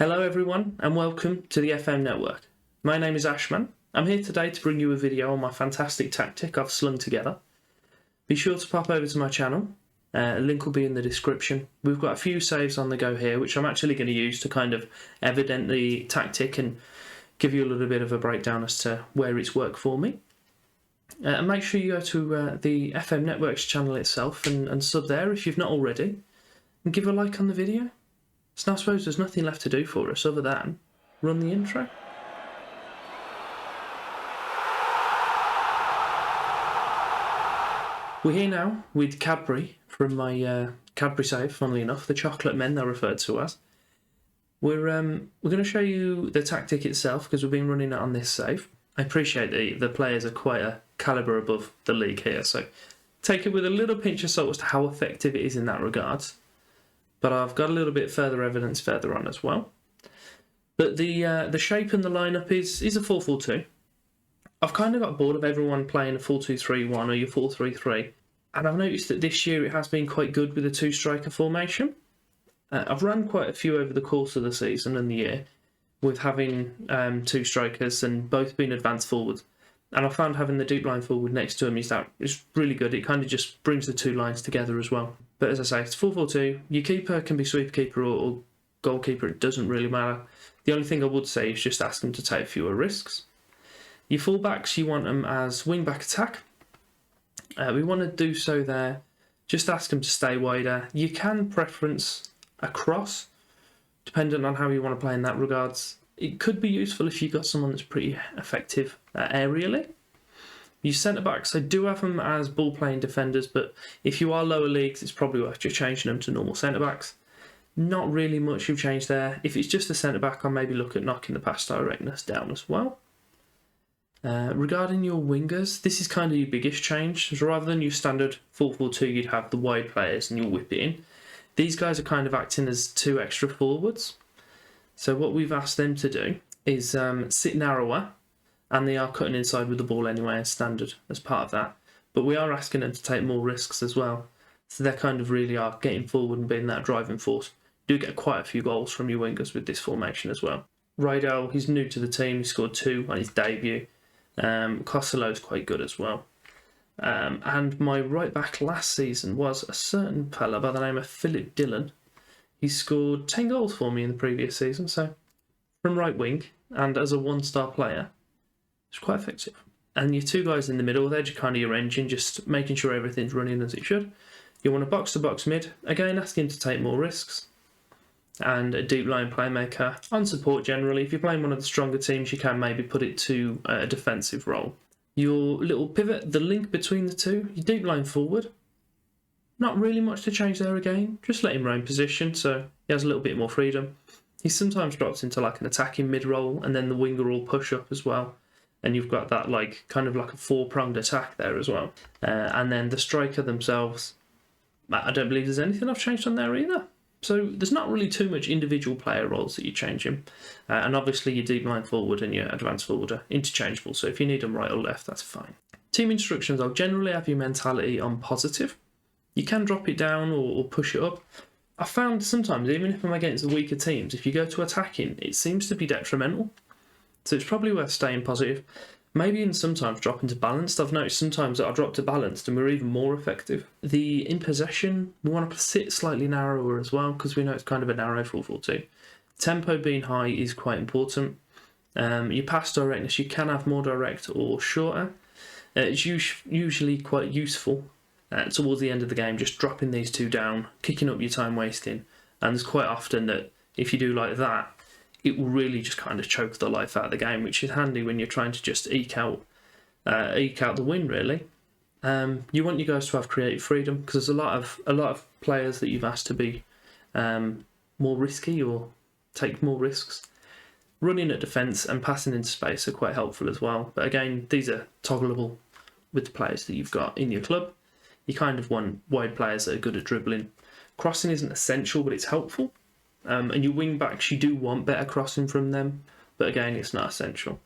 Hello everyone and welcome to the FM network. My name is Ashman. I'm here today to bring you a video on my fantastic tactic I've slung together. Be sure to pop over to my channel, a link will be in the description. We've got a few saves on the go here which I'm actually going to use to kind of evident the tactic and give you a little bit of a breakdown as to where it's worked for me. And make sure you go to the FM network's channel itself and sub there if you've not already, and give a like on the video. So I suppose there's nothing left to do for us other than run the intro. We're here now with Cadbury from my Cadbury save, funnily enough, the chocolate men they're referred to as. We're going to show you the tactic itself because we've been running it on this save. I appreciate the players are quite a calibre above the league here, so take it with a little pinch of salt as to how effective it is in that regard. But I've got a little bit further evidence further on as well. But the shape and the lineup is a 4-4-2. I've kind of got bored of everyone playing a 4-2-3-1 or your 4-3-3, and I've noticed that this year it has been quite good with a two-striker formation. I've run quite a few over the course of the season and the year, with having two strikers and both being advanced forwards. And I found having the deep line forward next to him is really good. It kind of just brings the two lines together as well. But as I say, it's 4-4-2. Your keeper can be sweeper keeper or goalkeeper. It doesn't really matter. The only thing I would say is just ask them to take fewer risks. Your fullbacks, you want them as wing-back attack. We want to do so there. Just ask them to stay wider. You can preference a cross, depending on how you want to play in that regards. It could be useful if you've got someone that's pretty effective aerially. Your centre-backs, I do have them as ball-playing defenders, but if you are lower leagues, it's probably worth just changing them to normal centre-backs. Not really much you've changed there. If it's just a centre-back, I'll maybe look at knocking the pass directness down as well. Regarding your wingers, this is kind of your biggest change. So rather than your standard 4-4-2, you'd have the wide players and you'll whip it in. These guys are kind of acting as two extra forwards. So what we've asked them to do is sit narrower, and they are cutting inside with the ball anyway as standard as part of that. But we are asking them to take more risks as well. So they kind of really are getting forward and being that driving force. You do get quite a few goals from your wingers with this formation as well. Rydell, he's new to the team. He scored 2 on his debut. Costello's quite good as well. And my right back last season was a certain fella by the name of Philip Dillon. He scored 10 goals for me in the previous season, so from right wing and as a one-star player, it's quite effective. And your two guys in the middle, they're just kind of your engine, just making sure everything's running as it should. You want a box-to-box mid, again asking to take more risks. And a deep line playmaker on support generally. If you're playing one of the stronger teams, you can maybe put it to a defensive role. Your little pivot, the link between the two, your deep line forward. Not really much to change there again. Just let him roam position so he has a little bit more freedom. He sometimes drops into like an attacking mid role and then the winger will push up as well. And you've got that like kind of like a 4-pronged attack there as well. And then the striker themselves, I don't believe there's anything I've changed on there either. So there's not really too much individual player roles that you're changing. And obviously your deep line forward and your advanced forward are interchangeable. So if you need them right or left, that's fine. Team instructions, I'll generally have your mentality on positive. You can drop it down or push it up. I found sometimes, even if I'm against the weaker teams, if you go to attacking, it seems to be detrimental. So it's probably worth staying positive. Maybe even sometimes dropping to balanced. I've noticed sometimes that I drop to balanced and we're even more effective. The in possession, we want to sit slightly narrower as well because we know it's kind of a narrow 4-4-2. Tempo being high is quite important. Your pass directness, you can have more direct or shorter. It's usually quite useful towards the end of the game, just dropping these two down, kicking up your time wasting. And there's quite often that if you do like that, it will really just kind of choke the life out of the game, which is handy when you're trying to just eke out the win, really. You want you guys to have creative freedom because there's a lot of players that you've asked to be more risky or take more risks. Running at defence and passing into space are quite helpful as well. But again, these are toggleable with the players that you've got in your club. You kind of want wide players that are good at dribbling. Crossing isn't essential, but it's helpful. And your wing backs, you do want better crossing from them, but again, it's not essential.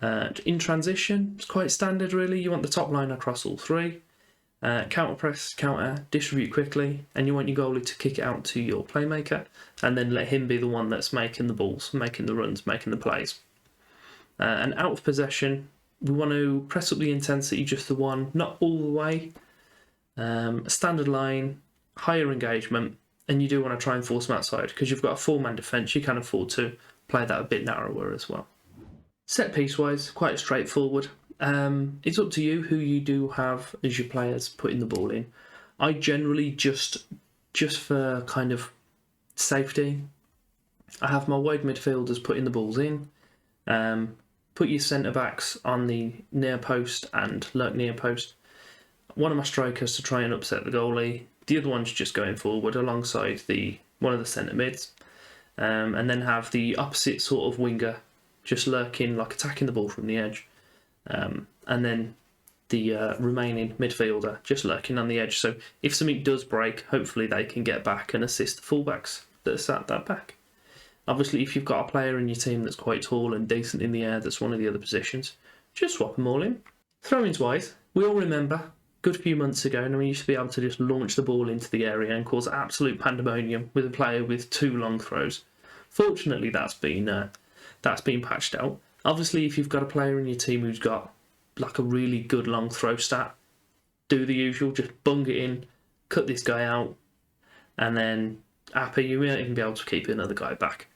In transition, it's quite standard really. You want the top line across all three. Counter press, counter, distribute quickly, and you want your goalie to kick it out to your playmaker, and then let him be the one that's making the balls, making the runs, making the plays. And out of possession, we want to press up the intensity just the one, not all the way. Standard line, higher engagement, and you do want to try and force them outside because you've got a 4-man defence. You can afford to play that a bit narrower as well. Set piece wise, quite straightforward. It's up to you who you do have as your players putting the ball in. I generally just for kind of safety, I have my wide midfielders putting the balls in. Put your centre backs on the near post and lurk near post. One of my strikers to try and upset the goalie. The other one's just going forward alongside one of the centre mids, and then have the opposite sort of winger just lurking, like attacking the ball from the edge. And then the remaining midfielder just lurking on the edge. So if something does break, hopefully they can get back and assist the fullbacks that are sat that back. Obviously, if you've got a player in your team that's quite tall and decent in the air, that's one of the other positions, just swap them all in. Throw-ins wise, we all remember a good few months ago, and we used to be able to just launch the ball into the area and cause absolute pandemonium with a player with 2 long throws. Fortunately, that's been patched out. Obviously, if you've got a player in your team who's got like a really good long throw stat, do the usual, just bung it in, cut this guy out, and then happy, you might even be able to keep another guy back.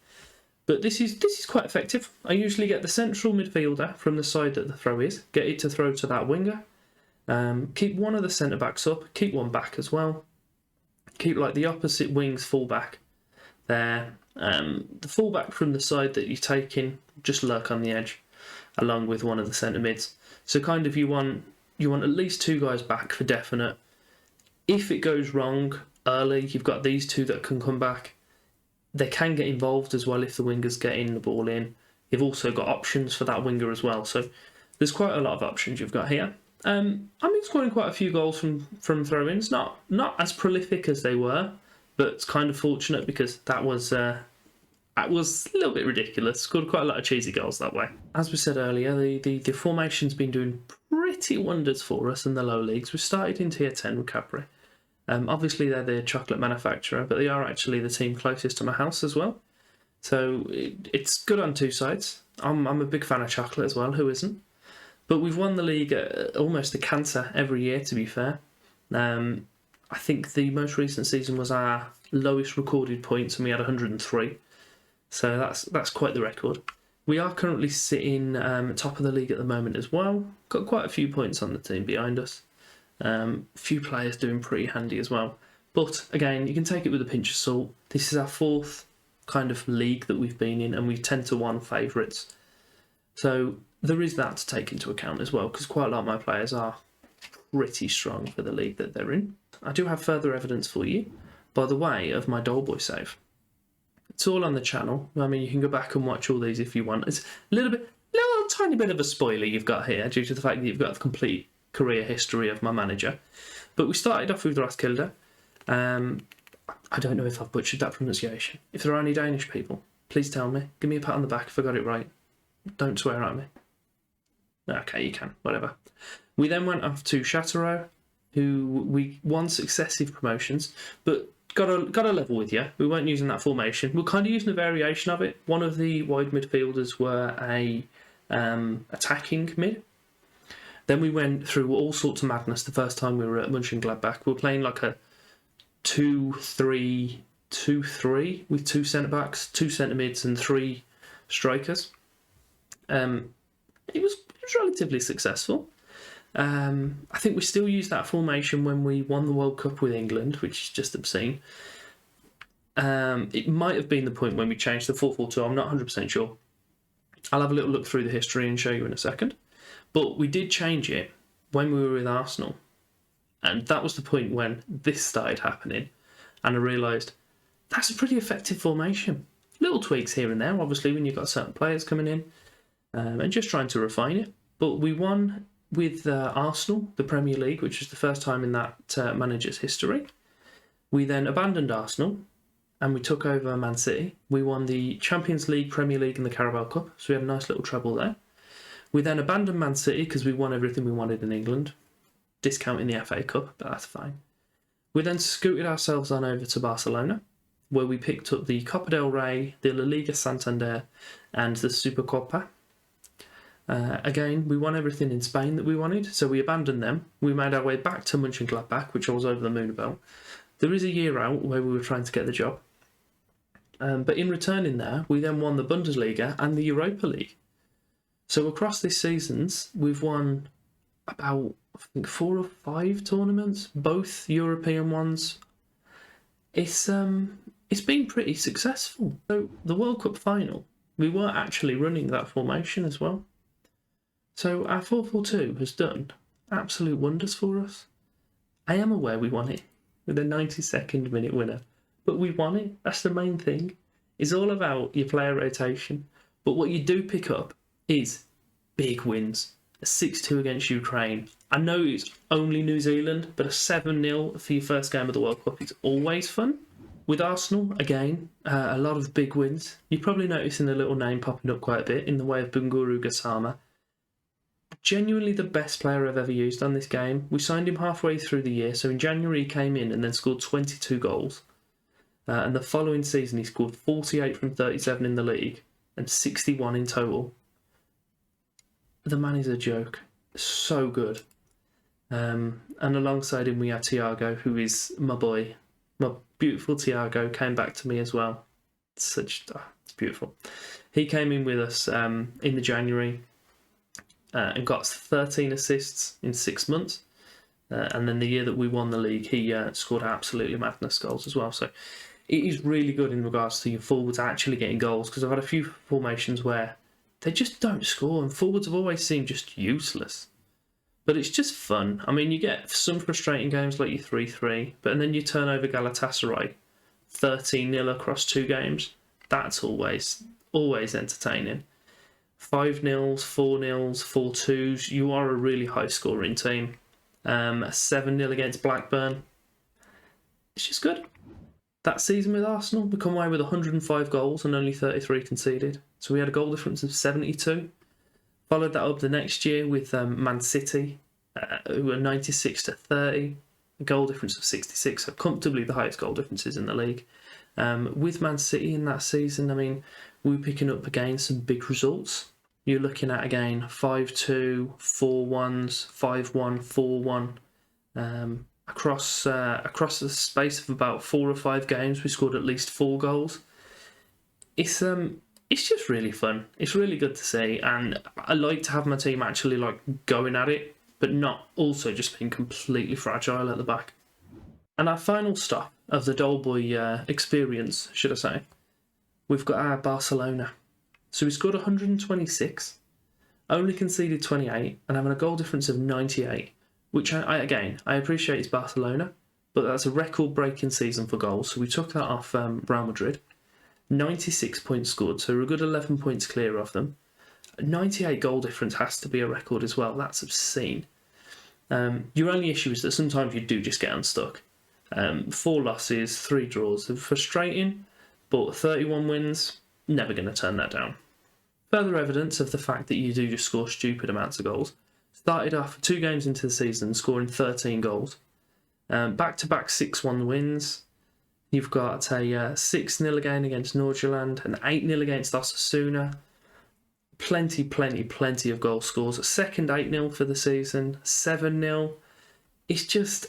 But this is quite effective. I usually get the central midfielder from the side that the throw is, get it to throw to that winger, keep one of the centre backs up, keep one back as well, keep like the opposite wing's fullback there. The fullback from the side that you're taking just lurk on the edge, along with one of the centre mids. So kind of you want at least 2 guys back for definite. If it goes wrong early, you've got these 2 that can come back. They can get involved as well if the winger's getting the ball in. You've also got options for that winger as well. So there's quite a lot of options you've got here. I'm scoring quite a few goals from throw-ins. Not as prolific as they were, but it's kind of fortunate because that was a little bit ridiculous. Scored quite a lot of cheesy goals that way. As we said earlier, the formation's been doing pretty wonders for us in the low leagues. We started in Tier 10 with Capri. Obviously, they're the chocolate manufacturer, but they are actually the team closest to my house as well. So it's good on 2 sides. I'm a big fan of chocolate as well, who isn't? But we've won the league at almost a canter every year, to be fair. I think the most recent season was our lowest recorded points, and we had 103. So that's quite the record. We are currently sitting top of the league at the moment as well. Got quite a few points on the team behind us. Few players doing pretty handy as well. But again, you can take it with a pinch of salt. This is our 4th kind of league that we've been in, and we 10-1 favourites. So there is that to take into account as well, because quite a lot of my players are pretty strong for the league that they're in. I do have further evidence for you by the way of my Dollboy save. It's all on the channel. I mean, you can go back and watch all these if you want. It's a little tiny bit of a spoiler you've got here due to the fact that you've got the complete career history of my manager. But we started off with Roskilde. I don't know if I've butchered that pronunciation. If there are any Danish people, please tell me. Give me a pat on the back if I got it right. Don't swear at me. Okay, you can. Whatever. We then went off to Châteauroux, who we won successive promotions, but got a level with you. We weren't using that formation. We were kind of using a variation of it. One of the wide midfielders were a attacking mid. Then we went through all sorts of madness the first time we were at Mönchengladbach. We were playing like a 2-3-2-3 with 2 centre-backs, 2 centre-mids and 3 strikers. It was relatively successful. I think we still use that formation when we won the World Cup with England, which is just obscene. It might have been the point when we changed the 4-4-2. I'm not 100% sure. I'll have a little look through the history and show you in a second. But we did change it when we were with Arsenal. And that was the point when this started happening. And I realised that's a pretty effective formation. Little tweaks here and there, obviously, when you've got certain players coming in. And just trying to refine it. But we won with Arsenal, the Premier League, which was the first time in that manager's history. We then abandoned Arsenal and we took over Man City. We won the Champions League, Premier League and the Carabao Cup. So we had a nice little treble there. We then abandoned Man City because we won everything we wanted in England. discounting the FA Cup, but that's fine. We then scooted ourselves on over to Barcelona, where we picked up the Copa del Rey, the La Liga Santander, and the Supercopa. Again, we won everything in Spain that we wanted, so we abandoned them. We made our way back to Mönchengladbach, which I was over the moon about. There is a year out where we were trying to get the job. But in returning there, we then won the Bundesliga and the Europa League. So across this seasons, we've won about, I think, 4 or 5 tournaments, both European ones. It's been pretty successful. So the World Cup final, we were actually running that formation as well. So our 4-4-2 has done absolute wonders for us. I am aware we won it with a 92nd minute winner, but we won it. That's the main thing. It's all about your player rotation. But what you do pick up is big wins. A 6-2 against Ukraine. I know it's only New Zealand, but a 7-0 for your first game of the World Cup is always fun. With Arsenal, again, a lot of big wins. You're probably noticing a little name popping up quite a bit in the way of Bunguru Gassama. Genuinely the best player I've ever used on this game. We signed him halfway through the year, so in January he came in and then scored 22 goals. And the following season he scored 48 from 37 in the league and 61 in total. The man is a joke. So good. And alongside him we have Thiago, who is my boy. My beautiful Thiago came back to me as well. It's beautiful. He came in with us in the January and got 13 assists in 6 months. And then the year that we won the league, he scored absolutely madness goals as well. So it is really good in regards to your forwards actually getting goals, because I've had a few formations where they just don't score, and forwards have always seemed just useless. But it's just fun. I mean, you get some frustrating games like your 3-3, but then you turn over Galatasaray 13-0 across 2 games. That's always entertaining. 5-0s, 4-0s, 4-2s. You are a really high scoring team. 7-0 against Blackburn. It's just good. That season with Arsenal, we come away with 105 goals and only 33 conceded. So we had a goal difference of 72. Followed that up the next year with Man City, who were 96-30, a goal difference of 66, so comfortably the highest goal differences in the league. With Man City in that season, I mean, we were picking up again some big results. You're looking at, again, 5-2, 4-1s, 5-1, 4-1. Across the space of about 4 or 5 games, we scored at least 4 goals. It's just really fun. It's really good to see, and I like to have my team actually like going at it, but not also just being completely fragile at the back. And our final stop of the Dollboy experience, should I say, we've got our Barcelona. So we scored 126, only conceded 28, and having a goal difference of 98, which I appreciate is Barcelona, but that's a record-breaking season for goals. So we took that off Real Madrid. 96 points scored, so we're a good 11 points clear of them. 98 goal difference has to be a record as well. That's obscene. Your only issue is that sometimes you do just get unstuck. 4 losses, 3 draws. They're frustrating, but 31 wins, never going to turn that down. Further evidence of the fact that you do just score stupid amounts of goals. Started off 2 games into the season, scoring 13 goals. Back-to-back 6-1 wins. You've got a 6-0 again against Nordjylland, an 8-0 against Osasuna. Plenty of goal scores. A second 8-0 for the season, 7-0. You just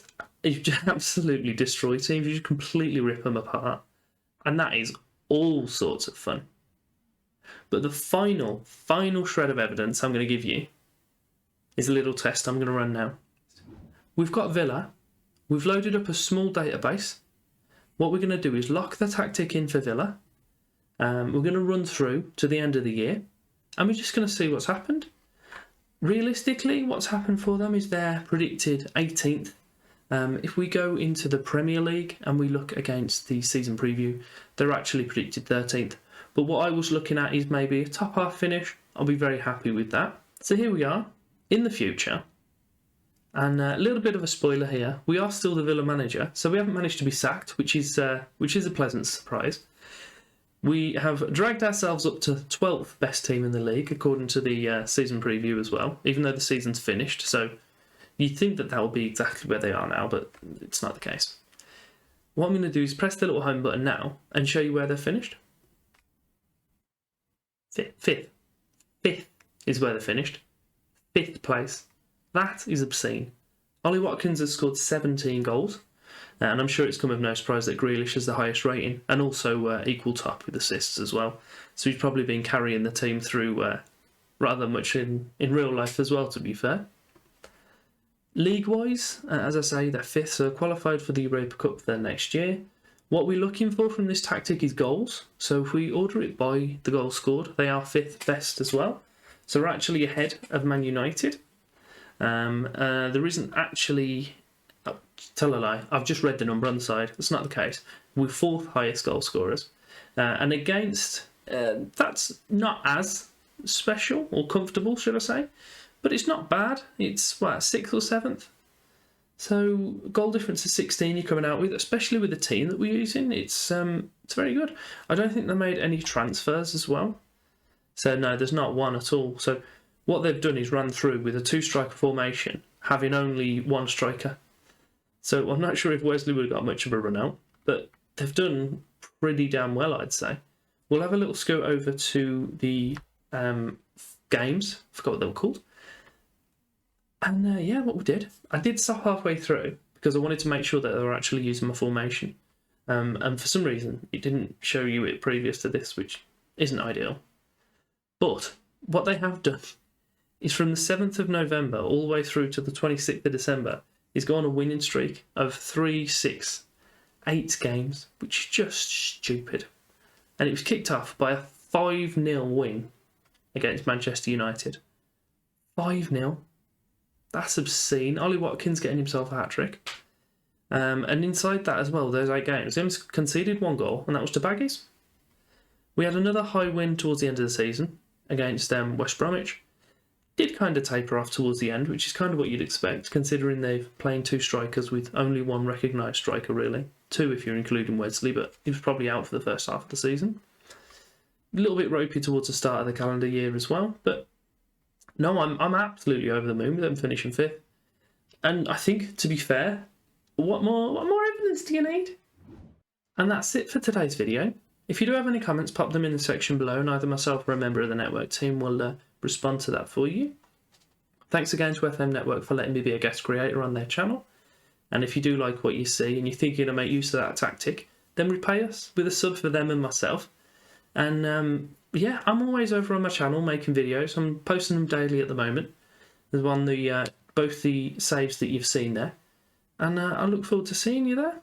absolutely destroy teams. You just completely rip them apart. And that is all sorts of fun. But the final shred of evidence I'm going to give you is a little test I'm going to run now. We've got Villa. We've loaded up a small database. What we're going to do is lock the tactic in for Villa. We're going to run through to the end of the year, and we're just going to see what's happened. Realistically, what's happened for them is they're predicted 18th. If we go into the Premier League and we look against the season preview, they're actually predicted 13th. But what I was looking at is maybe a top half finish. I'll be very happy with that. So here we are in the future. And a little bit of a spoiler here. We are still the Villa manager, so we haven't managed to be sacked, which is a pleasant surprise. We have dragged ourselves up to 12th best team in the league, according to the season preview as well, even though the season's finished. So You'd think that will be exactly where they are now, but it's not the case. What I'm going to do is press the little home button now and show you where they're finished. Fifth is where they're finished. 5th place. That is obscene. Ollie Watkins has scored 17 goals, and I'm sure it's come of no surprise that Grealish has the highest rating, and also equal top with assists as well. So he's probably been carrying the team through rather much in real life as well, to be fair. League-wise, as I say, they're 5th, so qualified for the Europa Cup for next year. What we're looking for from this tactic is goals. So if we order it by the goals scored, they are 5th best as well. So we're actually ahead of Man United. There isn't actually... Oh, tell a lie, I've just read the number on the side. That's not the case. We're 4th highest goal scorers. And against... that's not as special or comfortable, should I say. But it's not bad. It's, 6th or 7th? So goal difference is 16 you're coming out with, especially with the team that we're using. It's very good. I don't think they made any transfers as well. So no, there's not one at all. So what they've done is run through with a 2-striker formation, having only 1 striker. So I'm not sure if Wesley would have got much of a run out, but they've done pretty damn well, I'd say. We'll have a little scoot over to the games. I forgot what they were called. And yeah, what we did, I did stop halfway through because I wanted to make sure that they were actually using my formation. And for some reason, it didn't show you it previous to this, which isn't ideal. But what they have done is from the 7th of November all the way through to the 26th of December is go on a winning streak of 3, 6, 8 games, which is just stupid. And it was kicked off by a 5-0 win against Manchester United. 5-0. That's obscene. Ollie Watkins getting himself a hat-trick. And inside that as well, those 8 games, Sims conceded 1 goal, and that was to Baggies. We had another high win towards the end of the season against West Bromwich. Did kind of taper off towards the end, which is kind of what you'd expect, considering they've playing 2 strikers with only 1 recognised striker, really. 2 if you're including Wesley, but he was probably out for the first half of the season. A little bit ropey towards the start of the calendar year as well, but no, I'm absolutely over the moon with them finishing 5th. And I think, to be fair, what more evidence do you need? And that's it for today's video. If you do have any comments, pop them in the section below, and either myself or a member of the network team will respond to that for you. Thanks again to FM Network for letting me be a guest creator on their channel. And if you do like what you see and you think you're going to make use of that tactic, then repay us with a sub for them and myself. And yeah, I'm always over on my channel making videos. I'm posting them daily at the moment. There's both the saves that you've seen there. And I look forward to seeing you there.